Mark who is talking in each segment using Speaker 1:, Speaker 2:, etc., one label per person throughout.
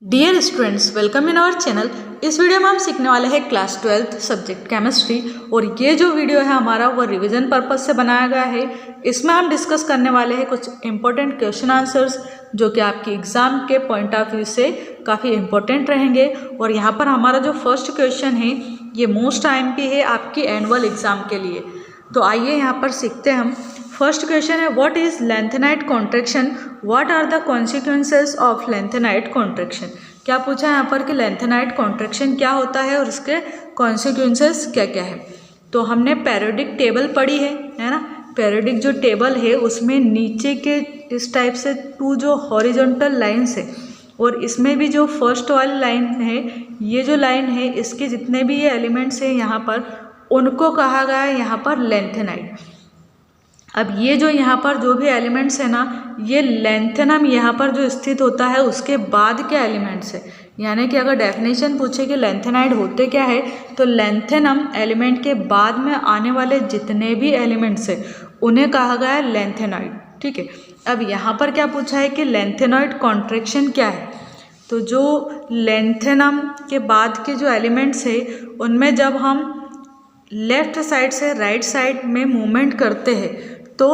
Speaker 1: Dear students, welcome in our channel. इस video में हम सीखने वाले हैं क्लास 12th सब्जेक्ट केमिस्ट्री। और ये जो वीडियो है हमारा वो रिवीजन पर्पस से बनाया गया है। इसमें हम डिस्कस करने वाले हैं कुछ इंपॉर्टेंट क्वेश्चन आंसर्स जो कि आपके एग्जाम के पॉइंट ऑफ व्यू से काफ़ी इंपॉर्टेंट रहेंगे। और यहाँ पर हमारा जो फर्स्ट क्वेश्चन है ये मोस्ट IMP है आपकी एनुअल एग्जाम के लिए। तो आइए यहाँ पर सीखते हैं हम। फर्स्ट क्वेश्चन है, what is lanthanide contraction, what are the consequences of lanthanide contraction. क्या पूछा है यहाँ पर कि लेंथेनाइट कॉन्ट्रैक्शन क्या होता है और उसके कॉन्सिक्वेंसेस क्या क्या है। तो हमने पीरियोडिक टेबल पढ़ी है ना। पीरियोडिक जो टेबल है उसमें नीचे के इस टाइप से टू जो हॉरिजॉन्टल लाइन्स है और इसमें भी जो फर्स्ट वाली लाइन है, ये जो लाइन है इसके जितने भी ये एलिमेंट्स हैं यहाँ पर उनको कहा गया है यहाँ पर लेंथेनाइट। अब ये जो यहाँ पर जो भी एलिमेंट्स है ना, ये लेंथेनम यहाँ पर जो स्थित होता है उसके बाद के एलिमेंट्स है। यानी कि अगर डेफिनेशन पूछे कि लेंथेनाइड होते क्या है तो लेंथेनम एलिमेंट के बाद में आने वाले जितने भी एलिमेंट्स है उन्हें कहा गया है लेंथेनाइड। ठीक है। अब यहाँ पर क्या पूछा है कि लेंथेनॉइड कॉन्ट्रैक्शन क्या है। तो जो लेंथेनम के बाद के जो एलिमेंट्स है उनमें जब हम लेफ्ट साइड से राइट साइड में मूवमेंट करते हैं तो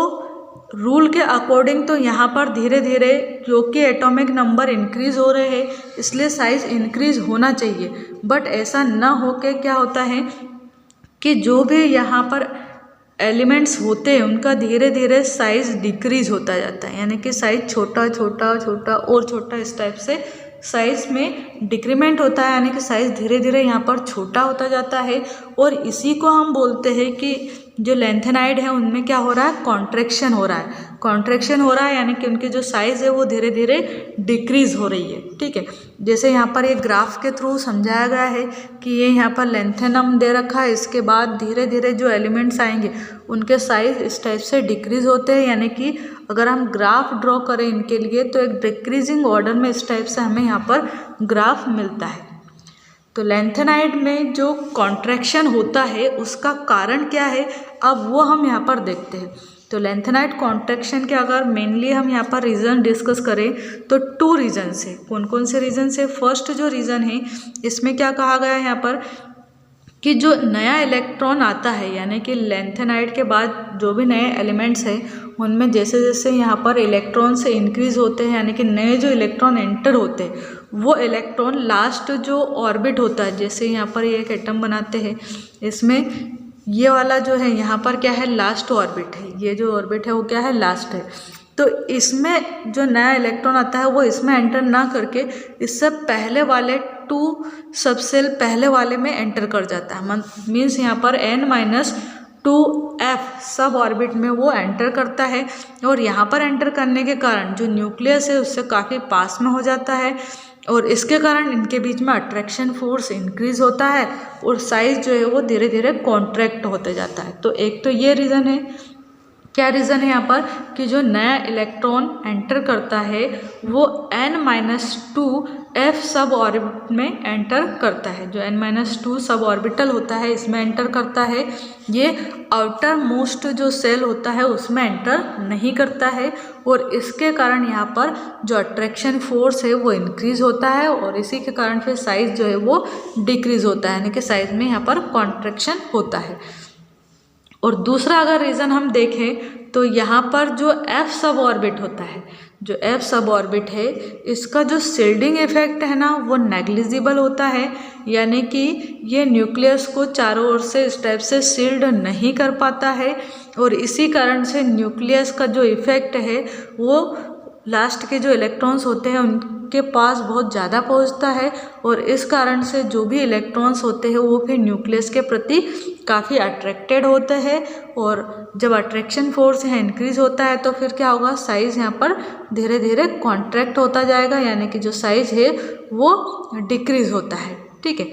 Speaker 1: रूल के अकॉर्डिंग तो यहाँ पर धीरे धीरे जो कि एटॉमिक नंबर इंक्रीज हो रहे हैं इसलिए साइज इंक्रीज होना चाहिए। बट ऐसा ना हो के क्या होता है कि जो भी यहाँ पर एलिमेंट्स होते हैं उनका धीरे धीरे साइज डिक्रीज होता जाता है। यानी कि साइज छोटा छोटा छोटा और छोटा इस टाइप से साइज में डिक्रीमेंट होता है। यानी कि साइज धीरे धीरे यहाँ पर छोटा होता जाता है और इसी को हम बोलते हैं कि जो लेंथेनाइड है उनमें क्या हो रहा है, कॉन्ट्रैक्शन हो रहा है। कॉन्ट्रैक्शन हो रहा है यानी कि उनकी जो साइज़ है वो धीरे धीरे डिक्रीज हो रही है। ठीक है। जैसे यहाँ पर एक ग्राफ के थ्रू समझाया गया है कि ये यहाँ पर लेंथेनम दे रखा है, इसके बाद धीरे धीरे जो एलिमेंट्स आएंगे उनके साइज इस टाइप से डिक्रीज होते हैं। यानी कि अगर हम ग्राफ ड्रॉ करें इनके लिए तो एक डिक्रीजिंग ऑर्डर में इस टाइप से हमें यहाँ पर ग्राफ मिलता है। तो लेंथेनाइड में जो कॉन्ट्रैक्शन होता है उसका कारण क्या है, अब वो हम यहाँ पर देखते हैं। तो लेंथेनाइड कॉन्ट्रैक्शन के अगर मेनली हम यहाँ पर रीज़न डिस्कस करें तो 2 रीजन्स है। कौन कौन से रीजन है। फर्स्ट जो रीज़न है इसमें क्या कहा गया है यहाँ पर कि जो नया इलेक्ट्रॉन आता है यानी कि लेंथेनाइड के बाद जो भी नए एलिमेंट्स हैं उनमें जैसे जैसे यहाँ पर इलेक्ट्रॉन से इंक्रीज होते हैं यानी कि नए जो इलेक्ट्रॉन एंटर होते हैं वो इलेक्ट्रॉन लास्ट जो ऑर्बिट होता है, जैसे यहाँ पर ये एक एटम बनाते हैं इसमें ये वाला जो है यहाँ पर क्या है, लास्ट ऑर्बिट है। ये जो ऑर्बिट है वो क्या है, लास्ट है। तो इसमें जो नया इलेक्ट्रॉन आता है वो इसमें एंटर ना करके इससे पहले वाले 2 सबसेल पहले वाले में एंटर कर जाता है। मीन्स यहाँ पर n-2f सब ऑर्बिट में वो एंटर करता है और यहाँ पर एंटर करने के कारण जो न्यूक्लियस है उससे काफ़ी पास में हो जाता है और इसके कारण इनके बीच में अट्रैक्शन फोर्स इंक्रीज होता है और साइज जो है वो धीरे धीरे कॉन्ट्रैक्ट होते जाता है। तो एक तो ये रीज़न है। क्या रीज़न है यहाँ पर कि जो नया इलेक्ट्रॉन एंटर करता है वो n-2f सब ऑर्बिट में एंटर करता है। जो n-2 सब ऑर्बिटल होता है इसमें एंटर करता है। ये आउटर मोस्ट जो सेल होता है उसमें एंटर नहीं करता है और इसके कारण यहाँ पर जो अट्रैक्शन फोर्स है वो इंक्रीज होता है और इसी के कारण फिर साइज जो है वो डिक्रीज होता है। यानी कि साइज में यहाँ पर कॉन्ट्रैक्शन होता है। और दूसरा अगर रीज़न हम देखें तो यहाँ पर जो f सब ऑर्बिट होता है, जो f सब ऑर्बिट है इसका जो शील्डिंग इफेक्ट है ना वो नेग्लिजिबल होता है। यानी कि ये न्यूक्लियस को चारों ओर से इस टाइप से शील्ड नहीं कर पाता है और इसी कारण से न्यूक्लियस का जो इफेक्ट है वो लास्ट के जो इलेक्ट्रॉन्स होते हैं उनके पास बहुत ज़्यादा पहुंचता है और इस कारण से जो भी इलेक्ट्रॉन्स होते हैं वो फिर न्यूक्लियस के प्रति काफ़ी अट्रैक्टेड होते हैं और जब अट्रैक्शन फोर्स है इंक्रीज होता है तो फिर क्या होगा, साइज़ यहाँ पर धीरे धीरे कॉन्ट्रैक्ट होता जाएगा। यानी कि जो साइज़ है वो डिक्रीज होता है। ठीक है।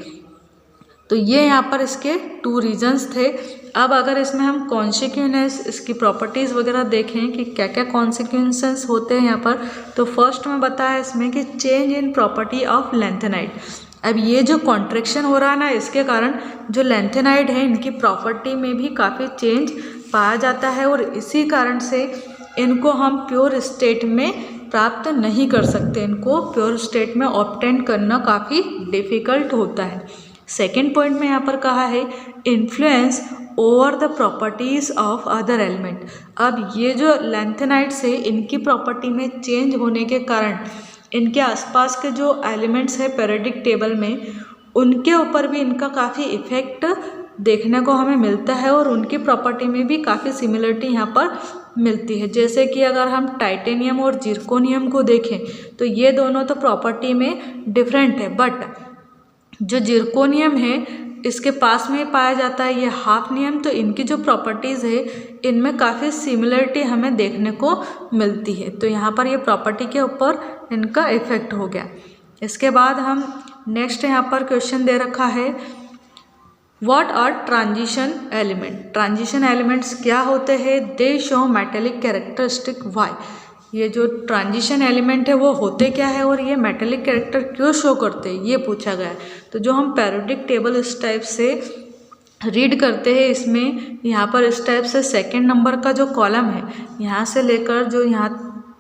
Speaker 1: तो ये यहाँ पर इसके 2 रीजन्स थे। अब अगर इसमें हम कॉन्सिक्वेंस इसकी प्रॉपर्टीज़ वगैरह देखें कि क्या क्या कॉन्सिक्वेंसेस होते हैं यहाँ पर, तो फर्स्ट में बताया इसमें कि change in property of lanthanide. अब ये जो कॉन्ट्रैक्शन हो रहा है ना इसके कारण जो लेंथेनाइड है इनकी प्रॉपर्टी में भी काफ़ी चेंज पाया जाता है और इसी कारण से इनको हम प्योर स्टेट में प्राप्त नहीं कर सकते, इनको प्योर स्टेट में ऑब्टेन करना काफ़ी डिफ़िकल्ट होता है। सेकेंड पॉइंट में यहाँ पर कहा है influence over the properties of other element. अब ये जो लैंथेनाइड्स है इनकी प्रॉपर्टी में चेंज होने के कारण इनके आसपास के जो एलिमेंट्स है पीरियोडिक टेबल में उनके ऊपर भी इनका काफ़ी इफेक्ट देखने को हमें मिलता है और उनकी प्रॉपर्टी में भी काफ़ी सिमिलरिटी यहाँ पर मिलती है। जैसे कि अगर हम टाइटेनियम और जिरकोनियम को देखें तो ये दोनों तो प्रॉपर्टी में डिफरेंट है, बट जो जिरकोनियम है इसके पास में पाया जाता है ये हाफनियम, तो इनकी जो प्रॉपर्टीज़ है इनमें काफ़ी सिमिलरिटी हमें देखने को मिलती है। तो यहाँ पर ये प्रॉपर्टी के ऊपर इनका इफेक्ट हो गया। इसके बाद हम नेक्स्ट यहाँ पर क्वेश्चन दे रखा है what are transition element. Transition elements क्या होते हैं? They show metallic characteristic why. ये जो ट्रांजिशन एलिमेंट है वो होते क्या है और ये मेटेलिक कैरेक्टर क्यों शो करते हैं, ये पूछा गया है। तो जो हम पीरियोडिक टेबल इस टाइप से रीड करते हैं इसमें यहाँ पर इस टाइप से सेकंड नंबर का जो कॉलम है यहाँ से लेकर जो यहाँ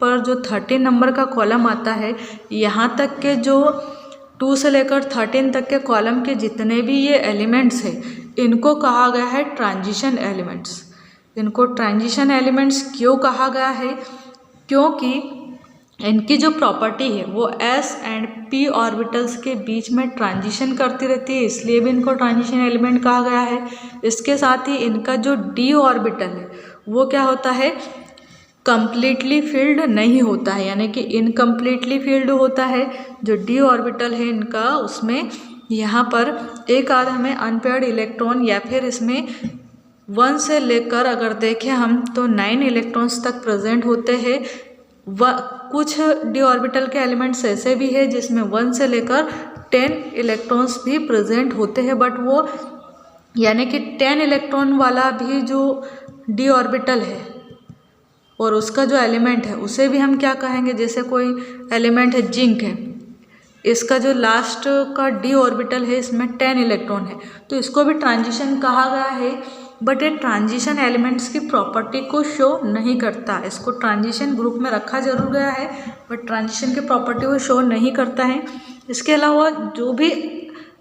Speaker 1: पर जो 13 नंबर का कॉलम आता है यहाँ तक के जो 2 से लेकर 13 तक के कॉलम के जितने भी ये एलिमेंट्स हैं इनको कहा गया है ट्रांजिशन एलिमेंट्स। इनको ट्रांजिशन एलिमेंट्स क्यों कहा गया है? क्योंकि इनकी जो प्रॉपर्टी है वो s एंड p ऑर्बिटल्स के बीच में ट्रांजिशन करती रहती है, इसलिए भी इनको ट्रांजिशन एलिमेंट कहा गया है। इसके साथ ही इनका जो d ऑर्बिटल है वो क्या होता है, कंप्लीटली फील्ड नहीं होता है, यानी कि इनकम्प्लीटली फील्ड होता है। जो d ऑर्बिटल है इनका उसमें यहाँ पर एक आध हमें अनपेयर्ड इलेक्ट्रॉन या फिर इसमें 1 से लेकर अगर देखें हम तो 9 इलेक्ट्रॉन्स तक प्रेजेंट होते हैं। कुछ d ऑर्बिटल के एलिमेंट्स ऐसे भी है जिसमें 1 से लेकर 10 इलेक्ट्रॉन्स भी प्रेजेंट होते हैं, बट वो यानी कि 10 इलेक्ट्रॉन वाला भी जो d ऑर्बिटल है और उसका जो एलिमेंट है उसे भी हम क्या कहेंगे, जैसे कोई एलिमेंट है जिंक है, इसका जो लास्ट का d ऑर्बिटल है इसमें 10 इलेक्ट्रॉन है, तो इसको भी ट्रांजिशन कहा गया है। बट ये ट्रांजिशन एलिमेंट्स की प्रॉपर्टी को शो नहीं करता, इसको ट्रांजिशन ग्रुप में रखा जरूर गया है बट ट्रांजिशन की प्रॉपर्टी को शो नहीं करता है। इसके अलावा जो भी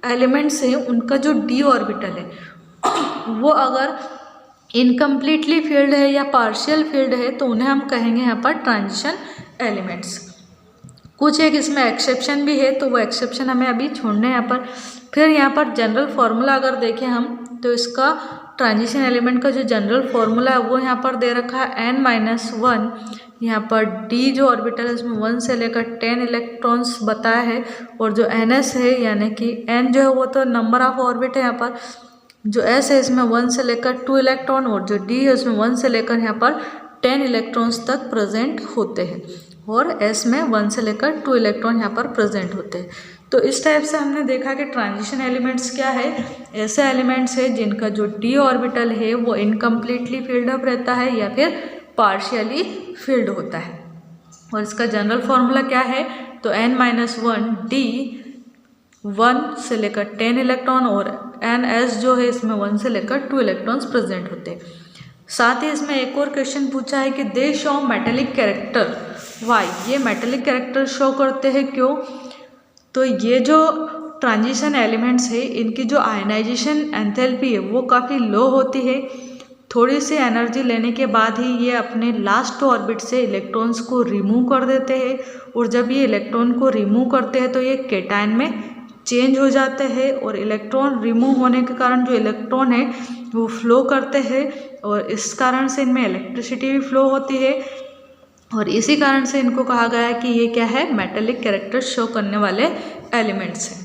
Speaker 1: एलिमेंट्स हैं उनका जो d ऑर्बिटल है वो अगर इनकम्प्लीटली फील्ड है या पार्शियल फील्ड है तो उन्हें हम कहेंगे यहाँ पर ट्रांजिशन एलिमेंट्स। कुछ एक इसमें एक्सेप्शन भी है तो वो एक्सेप्शन हमें अभी छोड़ने यहाँ पर। फिर यहाँ पर जनरल फार्मूला अगर देखें हम तो इसका ट्रांजिशन एलिमेंट का जो जनरल फार्मूला है वो यहाँ पर दे रखा है n-1। यहाँ पर d जो ऑर्बिटल है इसमें 1 से लेकर 10 इलेक्ट्रॉन्स बताया है और जो ns है यानी कि n जो है वो तो नंबर ऑफ ऑर्बिट है, यहाँ पर जो s है इसमें 1 से लेकर 2 इलेक्ट्रॉन और जो d है उसमें 1 से लेकर यहाँ पर 10 इलेक्ट्रॉन्स तक प्रेजेंट होते हैं और s में 1 से लेकर 2 इलेक्ट्रॉन यहाँ पर प्रेजेंट होते हैं। तो इस टाइप से हमने देखा कि ट्रांजिशन एलिमेंट्स क्या है, ऐसे एलिमेंट्स है जिनका जो d ऑर्बिटल है वो इनकम्प्लीटली फील्ड अप रहता है या फिर पार्शियली फील्ड होता है। और इसका जनरल फार्मूला क्या है, तो n-1 d 1 से लेकर 10 इलेक्ट्रॉन और ns जो है इसमें 1 से लेकर 2 इलेक्ट्रॉन्स प्रेजेंट होते हैं। साथ ही इसमें एक और क्वेश्चन पूछा है कि they show metallic character why. ये मेटेलिक कैरेक्टर शो करते हैं क्यों? तो ये जो ट्रांजिशन एलिमेंट्स है इनकी जो आयनाइजेशन एंथैल्पी है वो काफ़ी लो होती है। थोड़ी सी एनर्जी लेने के बाद ही ये अपने लास्ट ऑर्बिट से इलेक्ट्रॉन्स को रिमूव कर देते हैं और जब ये इलेक्ट्रॉन को रिमूव करते हैं तो ये केटायन में चेंज हो जाते हैं और इलेक्ट्रॉन रिमूव होने के कारण जो इलेक्ट्रॉन है वो फ्लो करते हैं और इस कारण से इनमें इलेक्ट्रिसिटी भी फ्लो होती है और इसी कारण से इनको कहा गया है कि ये क्या है, मेटेलिक कैरेक्टर शो करने वाले एलिमेंट्स हैं।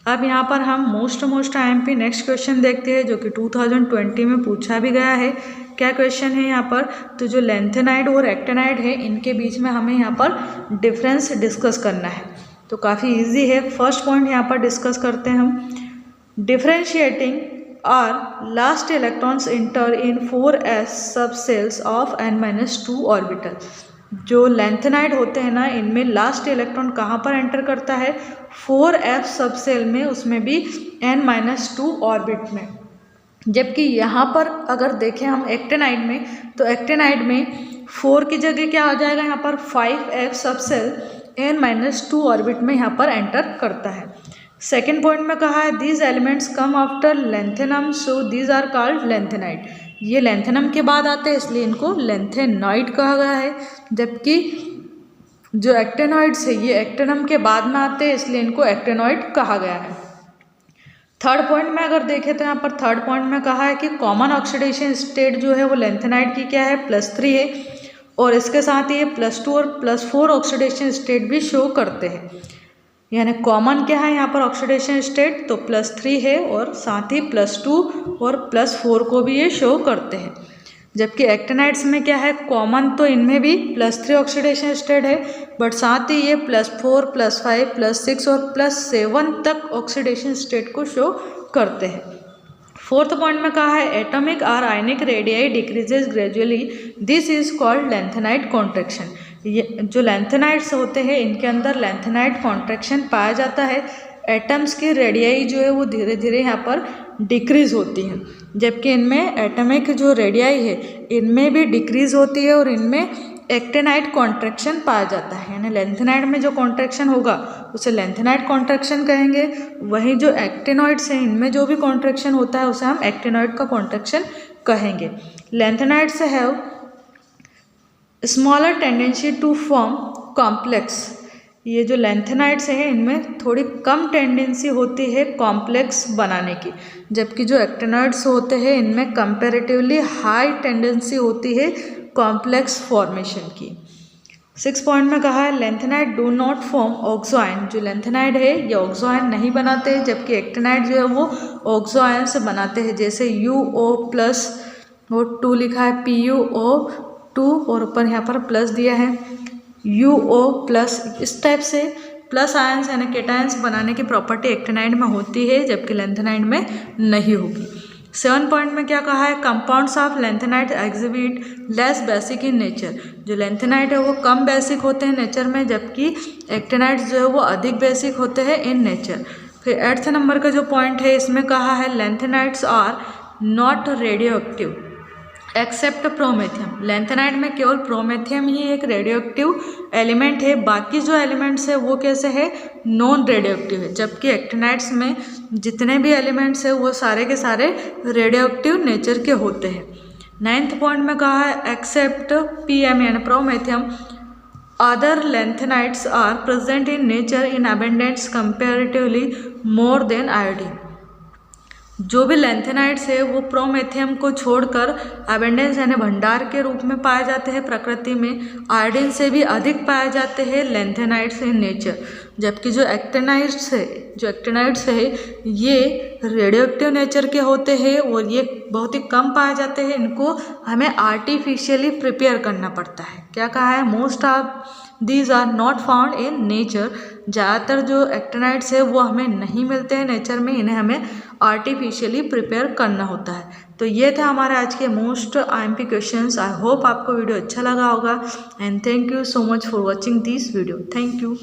Speaker 1: अब यहाँ पर हम मोस्ट IMP नेक्स्ट क्वेश्चन देखते हैं जो कि 2020 में पूछा भी गया है। क्या क्वेश्चन है यहाँ पर, तो जो लैंथेनाइड और एक्टेनाइड है इनके बीच में हमें यहाँ पर डिफरेंस डिस्कस करना है। तो काफ़ी इजी है। फर्स्ट पॉइंट यहाँ पर डिस्कस करते हैं हम, differentiating are last electrons enter in 4s sub shells of n-2 orbital. जो लैंथेनाइड होते हैं ना इनमें लास्ट इलेक्ट्रॉन कहाँ पर एंटर करता है, 4f सब सेल में, उसमें भी n-2 ऑर्बिट में। जबकि यहाँ पर अगर देखें हम एक्टेनाइड में, तो एक्टेनाइड में 4 की जगह क्या आ जाएगा यहाँ पर 5f सब सेल n-2 ऑर्बिट में यहाँ पर एंटर करता है। सेकेंड पॉइंट में कहा है these elements come after lanthanum so these are called lanthanide. ये लेंथेनम के बाद आते हैं इसलिए इनको लेंथेनॉइड कहा गया है। जबकि जो एक्टेनॉइड्स है ये एक्टेनम के बाद में आते हैं इसलिए इनको एक्टेनॉइड कहा गया है। थर्ड पॉइंट में अगर देखें तो यहाँ पर थर्ड पॉइंट में कहा है कि कॉमन ऑक्सीडेशन स्टेट जो है वो लेंथेनाइड की क्या है +3 है और इसके साथ ही ये +2 और +4 ऑक्सीडेशन स्टेट भी शो करते हैं। यानी कॉमन क्या है यहाँ पर ऑक्सीडेशन स्टेट तो +3 है और साथ ही +2 और +4 को भी ये शो करते हैं। जबकि एक्टेनाइड्स में क्या है कॉमन तो इनमें भी +3 ऑक्सीडेशन स्टेट है बट साथ ही ये +4 +5 +6 और +7 तक ऑक्सीडेशन स्टेट को शो करते हैं। फोर्थ पॉइंट में कहा है एटॉमिक और ionic radii decreases gradually this is called lanthanide contraction. ये जो लेंथेनाइड्स होते हैं इनके अंदर लेंथेनाइड कॉन्ट्रैक्शन पाया जाता है। एटम्स की रेडियाई जो है वो धीरे धीरे यहाँ पर डिक्रीज होती है जबकि इनमें एटॉमिक जो रेडियाई है इनमें भी डिक्रीज होती है और इनमें एक्टेनाइड कॉन्ट्रैक्शन पाया जाता है। यानी लेंथेनाइड में जो कॉन्ट्रैक्शन होगा उसे लेंथेनाइड कॉन्ट्रैक्शन कहेंगे, वहीं जो एक्टेनॉइड्स हैं इनमें जो भी कॉन्ट्रैक्शन होता है उसे हम एक्टेनॉइड का कॉन्ट्रैक्शन कहेंगे। Lanthanides have smaller tendency to form complex. ये जो लेंथेनाइड्स हैं इनमें थोड़ी कम टेंडेंसी होती है कॉम्प्लेक्स बनाने की, जबकि जो एक्टेनॉइड्स होते हैं इनमें कंपैरेटिवली हाई टेंडेंसी होती है कॉम्प्लेक्स फॉर्मेशन की। 6 पॉइंट में कहा है लेंथेनाइड डू नॉट फॉर्म ऑक्सोआयन। जो लेंथेनाइड है ये ऑक्सोआयन नहीं बनाते हैं जबकि एक्टेनाइड जो है वो ऑक्सोआयन से बनाते हैं। जैसे UO+ और 2 लिखा है PuO2 और ऊपर यहाँ पर प्लस दिया है UO+। इस टाइप से प्लस आयंस यानी केटायंस बनाने की प्रॉपर्टी एक्टेनाइड में होती है जबकि लेंथेनाइड में नहीं होगी। 7 पॉइंट में क्या कहा है compounds of lanthanide exhibit less basic in nature. जो लेंथेनाइड है वो कम बेसिक होते हैं नेचर में जबकि एक्टेनाइड्स जो है वो अधिक बेसिक होते हैं इन नेचर। फिर 8th नंबर का जो पॉइंट है इसमें कहा है lanthanides are not radioactive except promethium. Lanthanide में केवल प्रोमेथियम ही एक रेडियो एक्टिव एलिमेंट है, बाकी जो एलिमेंट्स है वो कैसे है नॉन रेडियो एक्टिव है। जबकि एक्टेनाइड्स में जितने भी एलिमेंट्स है वो सारे के सारे रेडियो एक्टिव नेचर के होते हैं। 9th पॉइंट में कहा है एक्सेप्ट PM यानी promethium other lanthanides are present in nature in abundance comparatively more than iodine. जो भी लेंथेनाइड्स है वो प्रोमेथियम को छोड़कर अबेंडेंस यानी भंडार के रूप में पाए जाते हैं प्रकृति में, आयोडीन से भी अधिक पाए जाते हैं लेंथेनाइड्स इन नेचर। जबकि जो एक्टेनाइड्स है ये रेडियो एक्टिव नेचर के होते हैं और ये बहुत ही कम पाए जाते हैं, इनको हमें आर्टिफिशियली प्रिपेयर करना पड़ता है। क्या कहा है most of these are not found in nature. ज़्यादातर जो एक्टेनाइड्स है वो हमें नहीं मिलते हैं नेचर में, इन्हें हमें आर्टिफिशियली प्रिपेयर करना होता है। तो ये था हमारे आज के most IMP questions. I hope आपको वीडियो अच्छा लगा होगा and thank you so much for watching this video. Thank you.